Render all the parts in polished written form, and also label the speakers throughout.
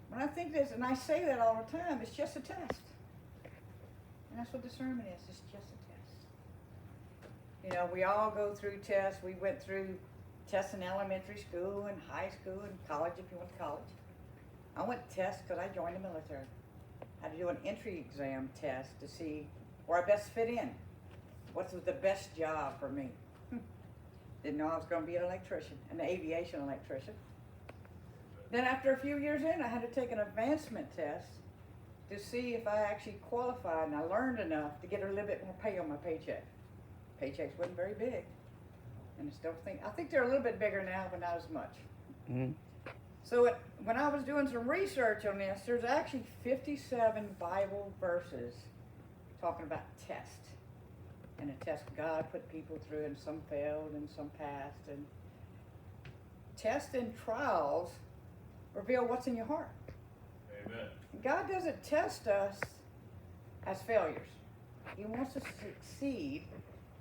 Speaker 1: when I think this, and I say that all the time, it's just a test. And that's what discernment is. It's just a test. You know, we all go through tests. We went through tests in elementary school and high school and college if you went to college. I went to tests because I joined the military. I had to do an entry exam test to see where I best fit in. What was the best job for me? Didn't know I was going to be an electrician, an aviation electrician. Then after a few years in, I had to take an advancement test to see if I actually qualified, and I learned enough to get a little bit more pay on my paycheck. Paychecks wasn't very big, and I think they're a little bit bigger now, but not as much. Mm-hmm. So when I was doing some research on this, there's actually 57 Bible verses talking about tests. And a test God put people through, and some failed and some passed. And tests and trials reveal what's in your heart.
Speaker 2: Amen.
Speaker 1: God doesn't test us as failures. He wants us to succeed.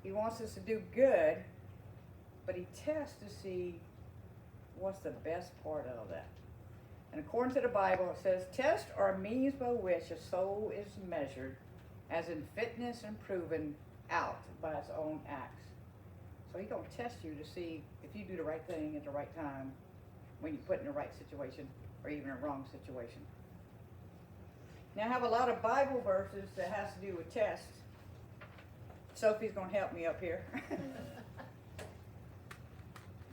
Speaker 1: He wants us to do good. But he tests to see what's the best part of that. And according to the Bible, it says, tests are means by which a soul is measured as in fitness and proven out by its own acts. So he's going to test you to see if you do the right thing at the right time when you're put in the right situation or even a wrong situation. Now I have a lot of Bible verses that has to do with tests. Sophie's going to help me up here.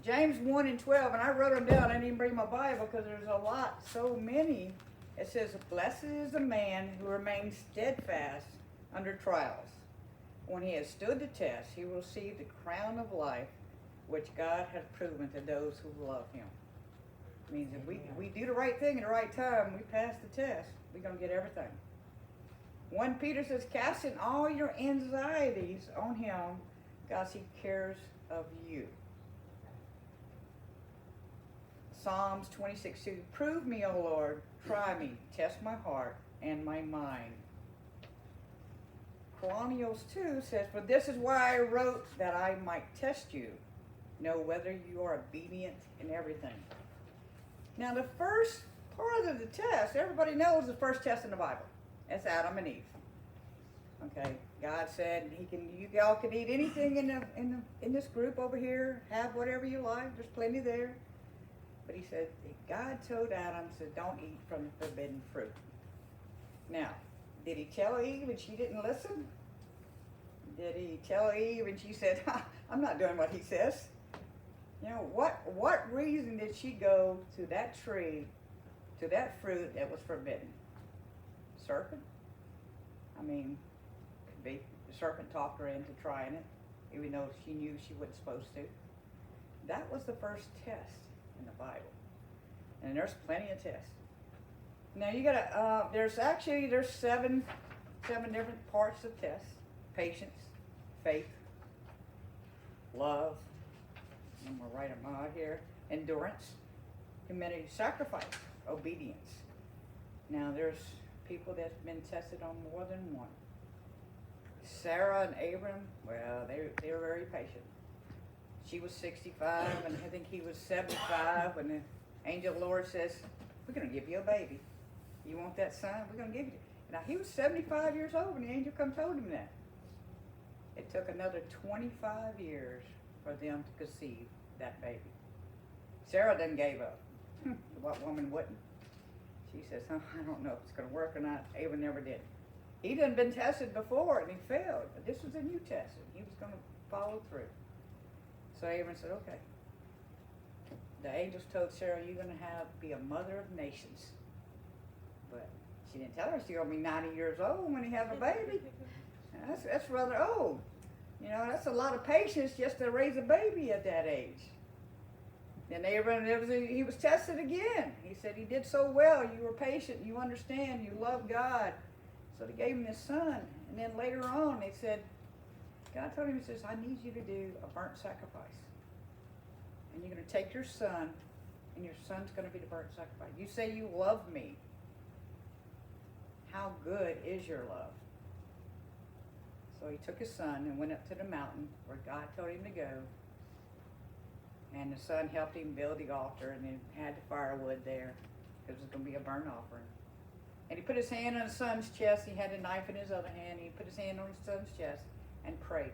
Speaker 1: James 1 and 12, and I wrote them down. I didn't even bring my Bible because there's a lot, so many. It says, blessed is the man who remains steadfast under trials. When he has stood the test, he will receive the crown of life, which God has proven to those who love him. It means if we do the right thing at the right time, we pass the test, we're going to get everything. 1 Peter says, casting all your anxieties on him, because he cares of you. Psalms 26:2, prove me, O Lord, try me, test my heart and my mind. Chronicles 2 says, for this is why I wrote, that I might test you, know whether you are obedient in everything. Now the first part of the test, everybody knows the first test in the Bible. That's Adam and Eve. Okay, God said you all can eat anything in this group over here, have whatever you like, there's plenty there. But he said, God told Adam, said, don't eat from the forbidden fruit. Now, did he tell Eve and she didn't listen? Did he tell Eve and she said, I'm not doing what he says? You know, what reason did she go to that tree, to that fruit that was forbidden? Serpent? I mean, could be. The serpent talked her into trying it, even though she knew she wasn't supposed to. That was the first test in the Bible. And there's plenty of tests. Now you gotta, there's seven different parts of tests. Patience, faith, love, I'm gonna write them out here, endurance, humility, sacrifice, obedience. Now there's people that's been tested on more than one. Sarah and Abram, well, they were very patient. She was 65 and I think he was 75 when the angel of the Lord says, we're gonna give you a baby. You want that son? We're gonna give you. Now he was 75 years old when the angel come told him that. It took another 25 years for them to conceive that baby. Sarah then gave up. What woman wouldn't? She says, I don't know if it's going to work or not. Abram never did. He done been tested before and he failed. But this was a new test and he was going to follow through. So Abram said, okay. The angels told Sarah, you're going to be a mother of nations. But she didn't tell her she's going to be 90 years old when he has a baby. That's rather old. You know, that's a lot of patience just to raise a baby at that age. Then Abraham, he was tested again. He said he did so well. You were patient. You understand. You love God. So they gave him his son. And then later on, they said, God told him, he says, I need you to do a burnt sacrifice. And you're going to take your son, and your son's going to be the burnt sacrifice. You say you love me. How good is your love? So he took his son and went up to the mountain where God told him to go. And the son helped him build the altar and then had the firewood there. because it was going to be a burnt offering. And he put his hand on his son's chest. He had a knife in his other hand. He put his hand on his son's chest and prayed.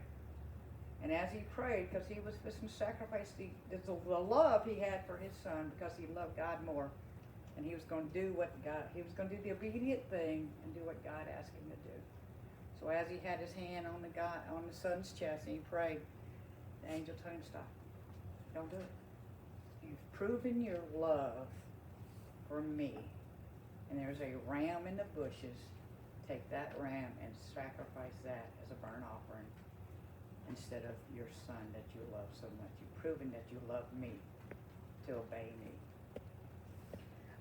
Speaker 1: And as he prayed, because he was fixing to sacrifice the love he had for his son, because he loved God more, and he was going to do he was going to do the obedient thing and do what God asked him to do. So as he had his hand on the son's chest and he prayed, the angel told him, stop. Don't do it. You've proven your love for me. And there's a ram in the bushes. Take that ram and sacrifice that as a burnt offering instead of your son that you love so much. You've proven that you love me to obey me.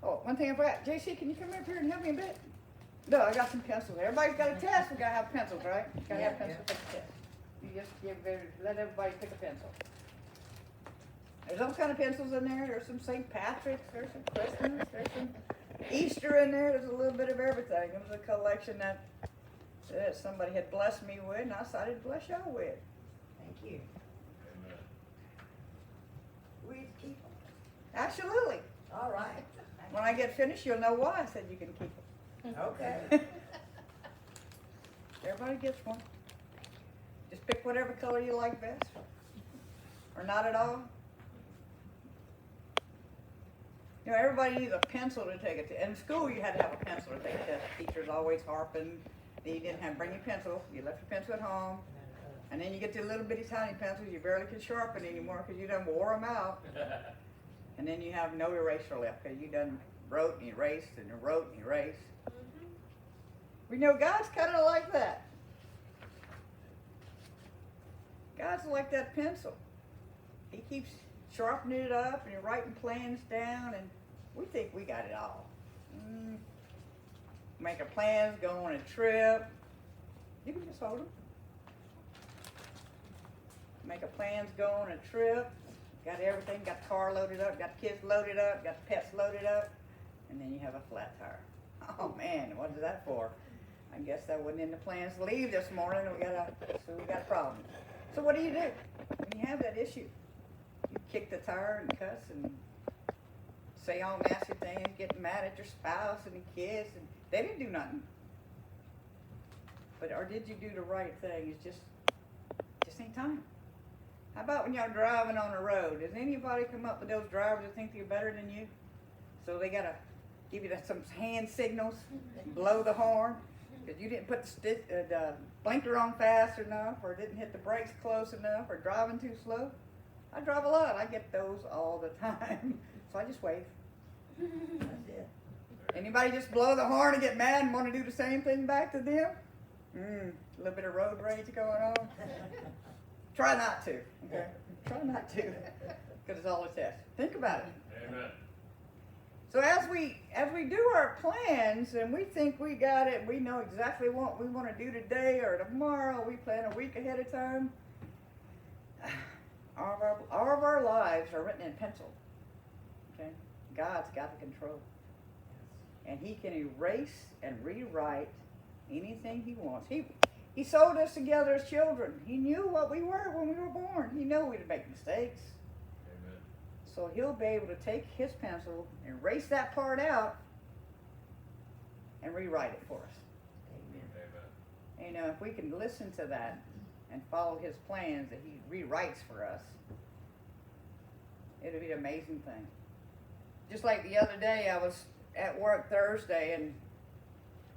Speaker 1: Oh, one thing I forgot. JC, can you come up here and help me a bit? No, I got some pencils. Everybody's got a test. We got to have pencils, right? Got to have pencils for the test. You just let everybody pick a pencil. There's all kind of pencils in there. There's some St. Patrick's. There's some Christmas. There's some Easter in there. There's a little bit of everything. It was a collection that somebody had blessed me with, and I decided to bless y'all with.
Speaker 2: Thank you.
Speaker 3: Amen.
Speaker 2: We keep them.
Speaker 1: Absolutely.
Speaker 2: All right.
Speaker 1: When I get finished, you'll know why I said you can keep them.
Speaker 2: Okay.
Speaker 1: Everybody gets one. Just pick whatever color you like best. Or not at all. You know, everybody needs a pencil to take it. In school, you had to have a pencil to take a test. Teachers always harping. You didn't have to bring your pencil. You left your pencil at home. And then you get the little bitty tiny pencils you barely can sharpen anymore because you done wore them out. And then you have no eraser left because you done wrote and erased and wrote and erased. We know God's kind of like that. God's like that pencil. He keeps sharpening it up and writing plans down, and we think we got it all. Making plans, go on a trip. You can just hold them. Making plans, go on a trip. Got everything, got the car loaded up, got the kids loaded up, got the pets loaded up, and then you have a flat tire. Oh man, what is that for? I guess that wasn't in the plans to leave this morning. We got a problem. So what do? When you have that issue? You kick the tire and cuss and say all nasty things, get mad at your spouse and the kids, and they didn't do nothing. Or did you do the right thing? It's just ain't time. How about when y'all driving on the road? Does anybody come up with those drivers that think they're better than you? So they gotta give you some hand signals, blow the horn, because you didn't put the blinker on fast enough, or didn't hit the brakes close enough, or driving too slow. I drive a lot. I get those all the time. So I just wave. That's it. Anybody just blow the horn and get mad and want to do the same thing back to them? A little bit of road rage going on. Try not to. Okay? Try not to. Because it's all a test. Think about it.
Speaker 3: Amen.
Speaker 1: So as we do our plans and we think we got it, we know exactly what we want to do today or tomorrow, we plan a week ahead of time. All of our lives are written in pencil. Okay? God's got the control. And he can erase and rewrite anything he wants. He sold us together as children. He knew what we were when we were born. He knew we'd make mistakes.
Speaker 3: Amen.
Speaker 1: So he'll be able to take his pencil and erase that part out and rewrite it for us.
Speaker 2: Amen.
Speaker 3: Amen.
Speaker 1: You know, if we can listen to that and follow his plans that he rewrites for us, it'll be an amazing thing. Just like the other day, I was at work Thursday, and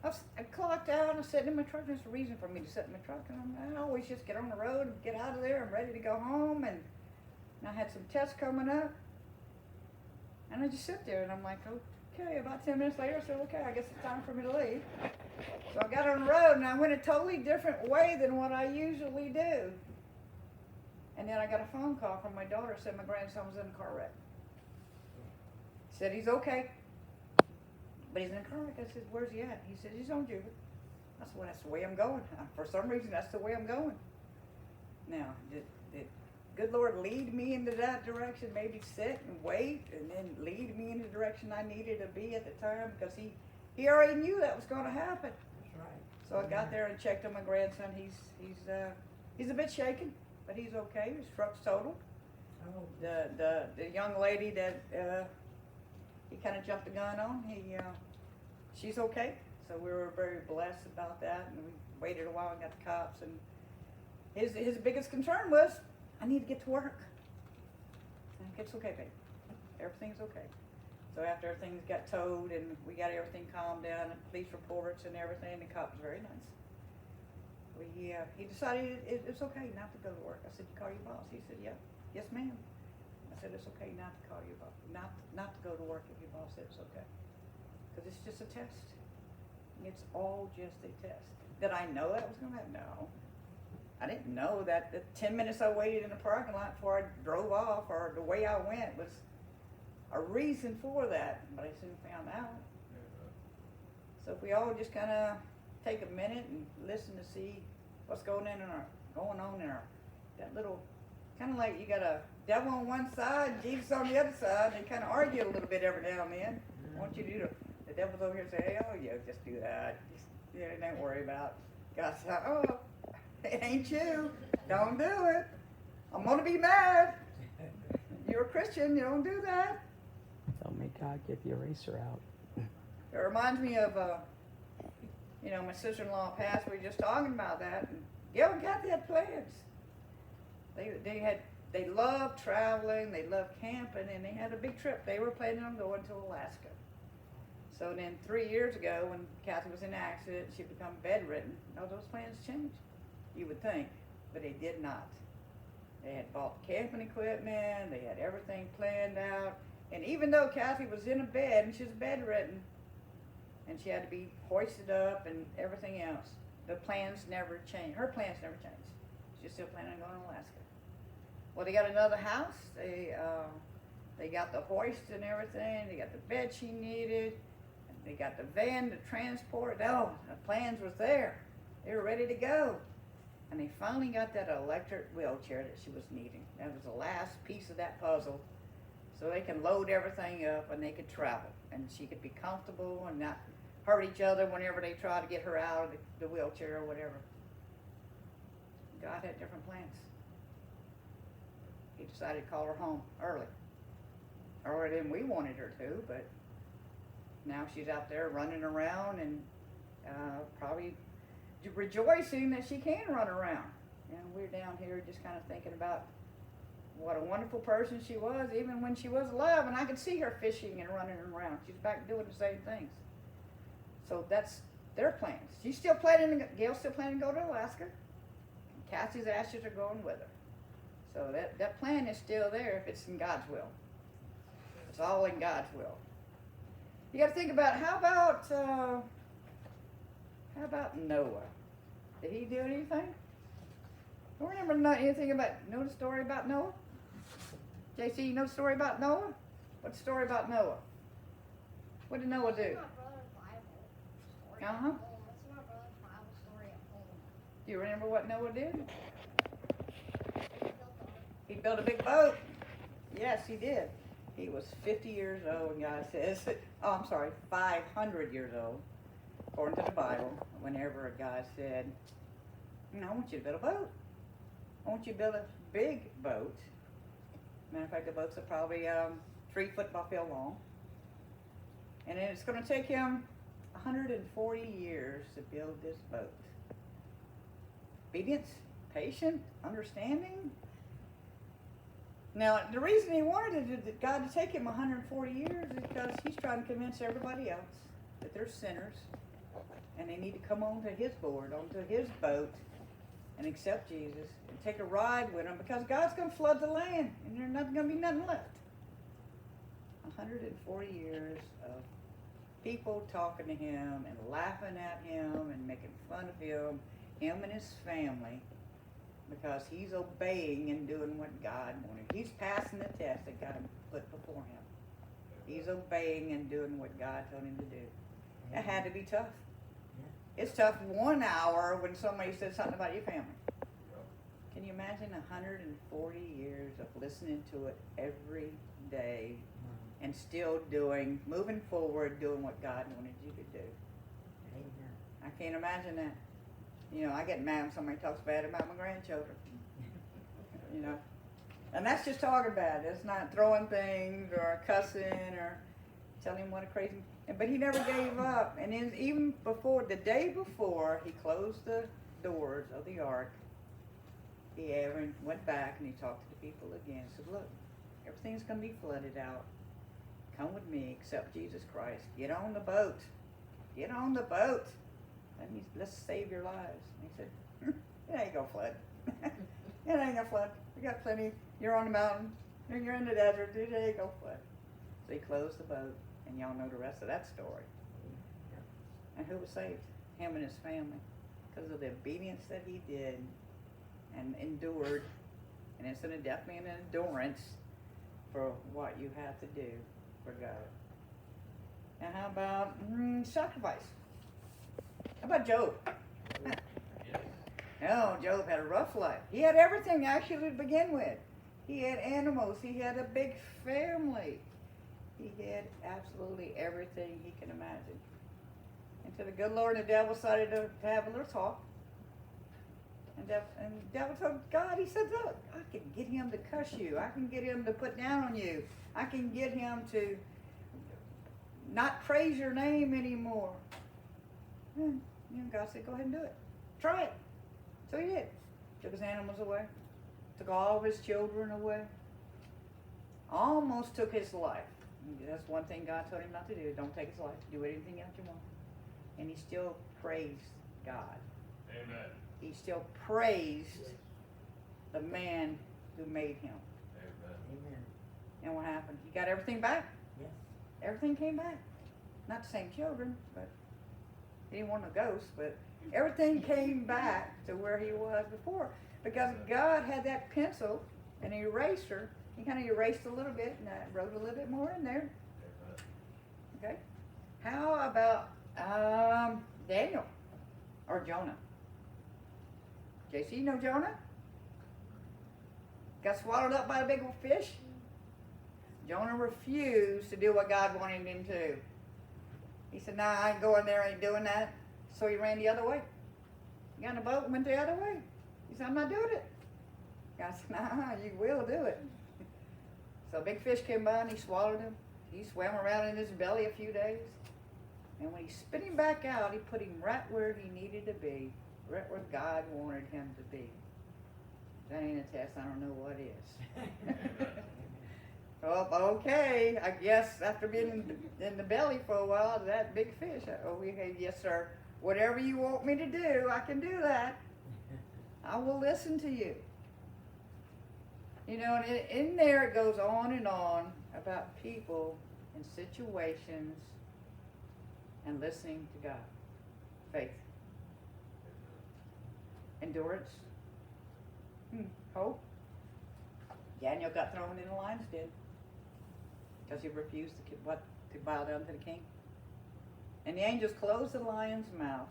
Speaker 1: I clocked out, and I sat in my truck. There's a reason for me to sit in my truck, and I always just get on the road and get out of there. I'm ready to go home, and I had some tests coming up, and I just sit there, and I'm like, okay. About 10 minutes later, I said, okay, I guess it's time for me to leave. So I got on the road, and I went a totally different way than what I usually do. And then I got a phone call from my daughter, said my grandson was in a car wreck. Said he's okay, but he's in a car wreck. I said, where's he at? He said, he's on Jubit. I said, well, that's the way I'm going. For some reason, that's the way I'm going. Now, did good Lord lead me into that direction, maybe sit and wait, and then lead me in the direction I needed to be at the time? Because he already knew that was going to happen.
Speaker 2: That's right.
Speaker 1: So I got there and checked on my grandson. He's a bit shaken, but he's okay. His truck's totaled.
Speaker 2: Oh,
Speaker 1: The young lady that he kind of jumped the gun on. She's okay. So we were very blessed about that, and we waited a while and got the cops. And his biggest concern was, I need to get to work. And it's okay, babe. Everything's okay. So after everything got towed and we got everything calmed down, and police reports and everything, the cop was very nice. He decided it's okay not to go to work. I said, you call your boss? He said, yeah. Yes, ma'am. I said, it's okay not to call your boss, not to go to work if your boss said it's okay. Because it's just a test. It's all just a test. Did I know that was going to happen? No. I didn't know that the 10 minutes I waited in the parking lot before I drove off, or the way I went, was a reason for that. But I soon found out. So if we all just kind of take a minute and listen to see what's going on in our that little, kind of like you got a devil on one side, Jesus on the other side, and they kind of argue a little bit every now and then. I want you to do the devil's over here and say, hey, oh yeah, just do that. Don't worry about it. God said, oh, it ain't you. Don't do it. I'm gonna be mad. You're a Christian, you don't do that.
Speaker 4: Don't make God get the eraser out.
Speaker 1: It reminds me of, my sister-in-law passed. We were just talking about that. And Gail and Kathy had plans. They loved traveling. They loved camping, and they had a big trip. They were planning on going to Alaska. So then 3 years ago, when Kathy was in an accident, she became bedridden. All those plans changed. You would think, but they did not. They had bought camping equipment. They had everything planned out. And even though Kathy was in a bed and she was bedridden, and she had to be hoisted up and everything else, the plans never changed. Her plans never changed. She's still planning on going to Alaska. Well, they got another house. They got the hoist and everything. They got the bed she needed. And they got the van to transport. Oh, the plans was there. They were ready to go. And they finally got that electric wheelchair that she was needing. That was the last piece of that puzzle. So they can load everything up and they could travel. And she could be comfortable and not hurt each other whenever they try to get her out of the wheelchair or whatever. God had different plans. He decided to call her home early. Earlier than we wanted her to, but now she's out there running around and probably rejoicing that she can run around. And we're down here just kind of thinking about what a wonderful person she was, even when she was alive, and I could see her fishing and running around. She's back doing the same things. So that's their plans. Gail's still planning to go to Alaska. And Cassie's ashes are going with her. So that plan is still there if it's in God's will. It's all in God's will. You got to think about how about Noah? Did he do anything? Don't remember anything about, know the story about Noah? JC, you know the story about Noah? What's the story about Noah? What did Noah do? Uh-huh. Do you remember what Noah did? He built a big boat. Yes, he did. He was 50 years old, and God says, 500 years old, according to the Bible, whenever a guy said, I want you to build a boat. I want you to build a big boat. Matter of fact, the boats are probably 3 football field long. And it's going to take him 140 years to build this boat. Obedience, patience, understanding. Now, the reason he wanted God to take him 140 years is because he's trying to convince everybody else that they're sinners and they need to come onto his board, onto his boat, and accept Jesus and take a ride with him, because God's going to flood the land and there's not going to be nothing left. 140 years of people talking to him and laughing at him and making fun of him and his family, because he's obeying and doing what God wanted. He's passing the test that God put before him. He's obeying and doing what God told him to do. It had to be tough. It's tough 1 hour when somebody says something about your family. Can you imagine 140 years of listening to it every day and still moving forward, doing what God wanted you to do?
Speaker 2: Amen.
Speaker 1: I can't imagine that. I get mad when somebody talks bad about my grandchildren. And that's just talking bad. It's not throwing things or cussing or, telling him what a crazy, but he never gave up. And then even before, the day before he closed the doors of the ark, he went back and he talked to the people again. Said, look, everything's going to be flooded out. Come with me, accept Jesus Christ. Get on the boat. Get on the boat. And let's save your lives. And he said, it ain't going to flood. It ain't going to flood. We got plenty. You're on the mountain. You're in the desert. It ain't going to flood. So he closed the boat. And y'all know the rest of that story. And who was saved? Him and his family. Because of the obedience that he did and endured. And it's definitely an endurance for what you have to do for God. And how about sacrifice? How about Job? No, Job had a rough life. He had everything actually to begin with. He had animals. He had a big family. He had absolutely everything he can imagine. Until the good Lord and the devil decided to have a little talk. And the devil told God, he said, look, I can get him to cuss you. I can get him to put down on you. I can get him to not praise your name anymore. And God said, go ahead and do it. Try it. So he did. Took his animals away. Took all of his children away. Almost took his life. That's one thing God told him not to do. Don't take his life. Do anything else you want. And he still praised God.
Speaker 3: Amen.
Speaker 1: He still praised the man who made him.
Speaker 3: Amen.
Speaker 2: Amen.
Speaker 1: And what happened? He got everything back.
Speaker 2: Yes.
Speaker 1: Everything came back. Not the same children, but he didn't want no ghosts, but everything came back to where he was before. Because God had that pencil and an eraser. He kind of erased a little bit and I wrote a little bit more in there.
Speaker 3: Amen.
Speaker 1: Okay? How about Daniel or Jonah? JC, you know Jonah? Got swallowed up by a big old fish. Jonah refused to do what God wanted him to. He said, nah, I ain't going there, I ain't doing that. So he ran the other way. He got in a boat and went the other way. He said, I'm not doing it. God said, nah, you will do it. So a big fish came by and he swallowed him. He swam around in his belly a few days. And when he spit him back out, he put him right where he needed to be, right where God wanted him to be. That ain't a test, I don't know what is. Oh, okay, I guess after being in the belly for a while, that big fish, yes sir, whatever you want me to do, I can do that. I will listen to you. You know, and in there it goes on and on about people and situations and listening to God. Faith. Endurance. Hope. Daniel got thrown in the lion's den because he refused to bow down to the king. And the angels closed the lion's mouth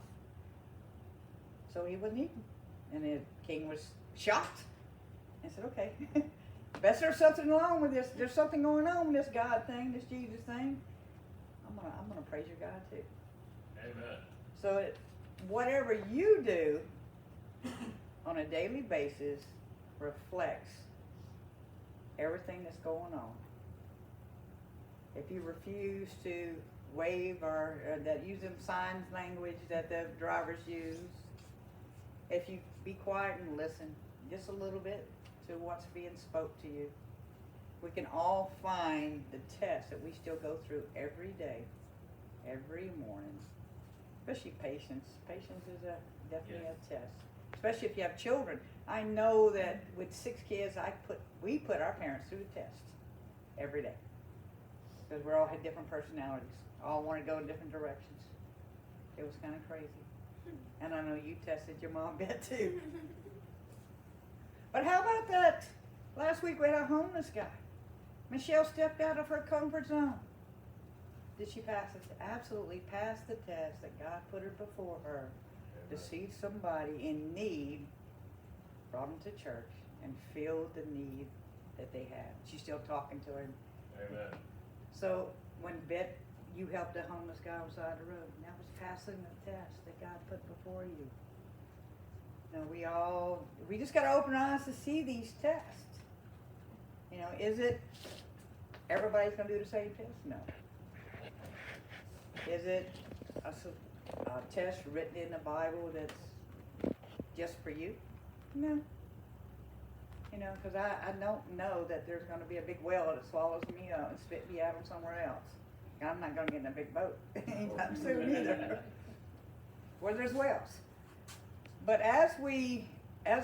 Speaker 1: so he wasn't eaten. And the king was shocked and said, okay, best there's something wrong with this. There's something going on with this God thing, this Jesus thing. I'm gonna praise your God too.
Speaker 3: Amen.
Speaker 1: So whatever you do on a daily basis reflects everything that's going on. If you refuse to wave or that use them signs language that the drivers use, if you be quiet and listen just a little bit to what's being spoke to you, we can all find the test that we still go through every day, every morning. Especially patience. Patience is definitely a test. Especially if you have children. I know that with 6 kids, we put our parents through the test every day. Because we all had different personalities. All want to go in different directions. It was kind of crazy. And I know you tested your mom a bit too. But how about that? Last week we had a homeless guy. Michelle stepped out of her comfort zone. Did she pass it? Absolutely passed the test that God put her before her. To see somebody in need, brought them to church and filled the need that they had. She's still talking to him.
Speaker 3: Amen.
Speaker 1: So when you helped a homeless guy on the side of the road, and that was passing the test that God put before you. Now we just got to open our eyes to see these tests. You know, is it everybody's going to do the same test? No. Is it a test written in the Bible that's just for you? No. You know, because I don't know that there's going to be a big whale that swallows me up and spit me out somewhere else. I'm not going to get in a big boat anytime soon either. Where there's whales. But as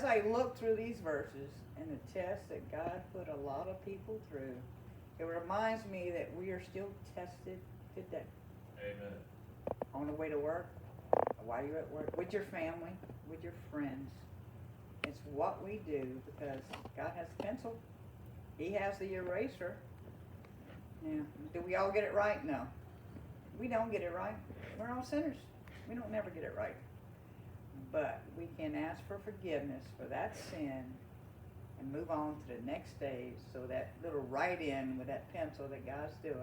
Speaker 1: I look through these verses and the tests that God put a lot of people through, it reminds me that we are still tested today.
Speaker 3: Amen.
Speaker 1: On the way to work, while you're at work, with your family, with your friends. It's what we do because God has a pencil. He has the eraser. Now, do we all get it right? No. We don't get it right. We're all sinners. We don't never get it right. But we can ask for forgiveness for that sin and move on to the next stage so that little write-in with that pencil that God's doing,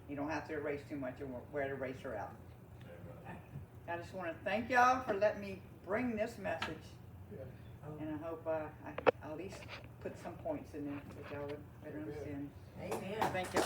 Speaker 1: you don't have to erase too much and wear the eraser out.
Speaker 3: Amen.
Speaker 1: I just want to thank y'all for letting me bring this message. And I hope I at least put some points in there that y'all would better understand.
Speaker 2: Amen.
Speaker 1: Thank you.